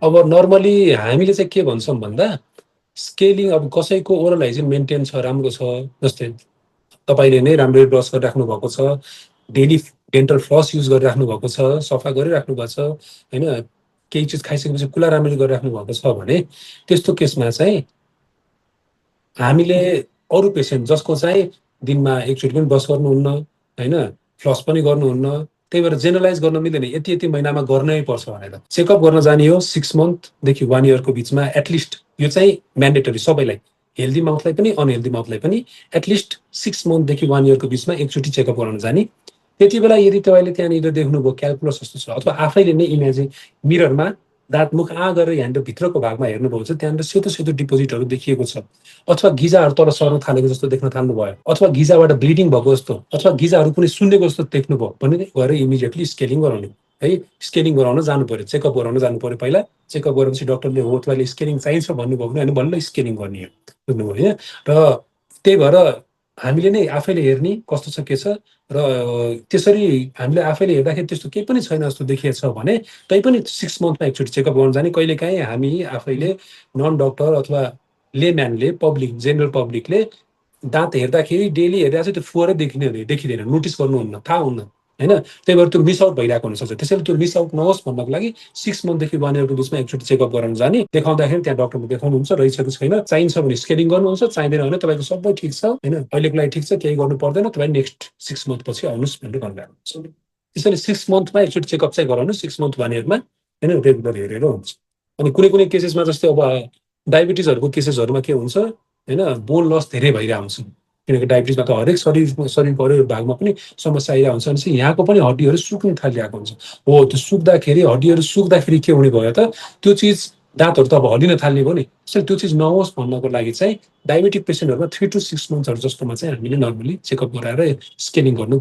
अब नर्मली हामीले चाहिँ के भन्छौँ भन्दा स्केलिङ अब कसैको ओरल हाइजिन मेन्टेन छ, राम्रो छ, जस्तै तपाईँले नै राम्ररी ब्रस गरिराख्नु भएको छ, डेली डेन्टल फ्लस युज गरिराख्नु भएको छ, सफा गरिराख्नु भएको छ, होइन, केही चिज खाइसकेपछि कुला राम्ररी गरिराख्नु भएको छ भने त्यस्तो केसमा चाहिँ हामीले अरू पेसेन्ट जसको चाहिँ दिनमा एकचोटि पनि ब्रस गर्नुहुन्न, होइन, फ्लस पनि गर्नुहुन्न, त्यही भएर जेनरलाइज गर्न मिल्दैन यति यति महिनामा गर्नै पर्छ भनेर। चेकअप गर्न जाने हो 6 मन्थदेखि 1 इयरको बिचमा एटलिस्ट, यो चाहिँ म्यान्डेटरी सबैलाई, हेल्दी माउथलाई पनि अनहेल्दी माउथलाई पनि एटलिस्ट 6 मन्थदेखि 1 इयरको बिचमा एकचोटि चेकअप गराउन जाने। त्यति बेला यदि तपाईँले त्यहाँनिर देख्नुभयो क्याल्कुलस जस्तो छ अथवा आफैले नै इमेजिन मिररमा दाँत मुख गरेर यहाँनिर भित्रको भागमा हेर्नुभएको छ, त्यहाँनिर सेतो सेतो डिपोजिटहरू देखिएको छ, अथवा गिजाहरू तल सर्न थालेको जस्तो देख्न थाल्नुभयो, अथवा गिजाबाट ब्लिडिङ भएको जस्तो, अथवा गिजाहरू कुनै सुन्नेको जस्तो देख्नुभयो भने गएर इमिडिएटली स्केलिङ गराउने है। स्केलिङ गराउन जानु पर्यो, चेकअप गराउन जानु पर्यो। पहिला चेकअप गरेपछि डक्टरले हो तपाईँले स्केलिङ चाहिन्छ भन्नुभयो भने होइन बल्ल स्केलिङ गर्ने हो, बुझ्नुभयो होइन। र त्यही भएर हामीले नै आफैले हेर्ने कस्तो छ के छ, र त्यसरी हामीले आफैले हेर्दाखेरि त्यस्तो केही पनि छैन जस्तो देखिएको छ भने तैपनि 6 मन्थमा एकचोटि चेकअप गर्न जाने। कहिलेकाहीँ हामी आफैले नन डक्टर अथवा लेम्यानले, पब्लिक, जेनरल पब्लिकले दाँत हेर्दाखेरि डेली हेर्दा चाहिँ त्यो फोहोरै देखिँदैन, नोटिस गर्नुहुन्न, थाहा हुन्न, होइन। त्यही भएर त्यो मिस आउट भइरहेको हुनसक्छ। त्यसैले त्यो मिस आउट नहोस् भन्नको लागि 6 मन्थदेखि 1 इयरको बिचमा एकचोटि चेकअप गराउन जाने। देखाउँदाखेरि त्यहाँ डक्टरले देखाउनुहुन्छ रहेछ कि छैन, चाहिन्छ भने स्केलिङ गर्नुहुन्छ, चाहिँदैन भने तपाईँको सबै ठिक छ, होइन, अहिलेको लागि ठिक छ, केही गर्नु पर्दैन, तपाईँ नेक्स्ट 6 मन्थ पछि आउनुहोस् भनेर भन्नुहुन्छ। त्यसैले 6 मन्थमा एकचोटि चेकअप चाहिँ गराउनु, 6 मन्थ 1 इयरमा, होइन, रेगुलर हेरेर हुन्छ। अनि कुनै कुनै केसेसमा जस्तै अब डायबिटिजहरूको केसेसहरूमा के हुन्छ, होइन, बोन लस धेरै भइरहेको हुन्छ, किनकि डायबिटिजमा त हरेक शरीरको हरेक भागमा पनि समस्या आइरहेको हुन्छ। अनि यहाँको पनि हड्डीहरू सुक्न थालिरहेको हुन्छ। हो, त्यो सुक्दाखेरि हड्डीहरू सुक्दाखेरि के हुने भयो त, त्यो चिज दाँतहरू त अब हल्लिन थाल्ने भयो नि। त्यसैले त्यो चिज नहोस् भन्नको लागि चाहिँ डायबिटिक पेसेन्टहरूमा 3 to 6 मन्थहरू जस्तोमा चाहिँ हामीले नर्मली चेकअप गराएर स्क्यानिङ गर्नु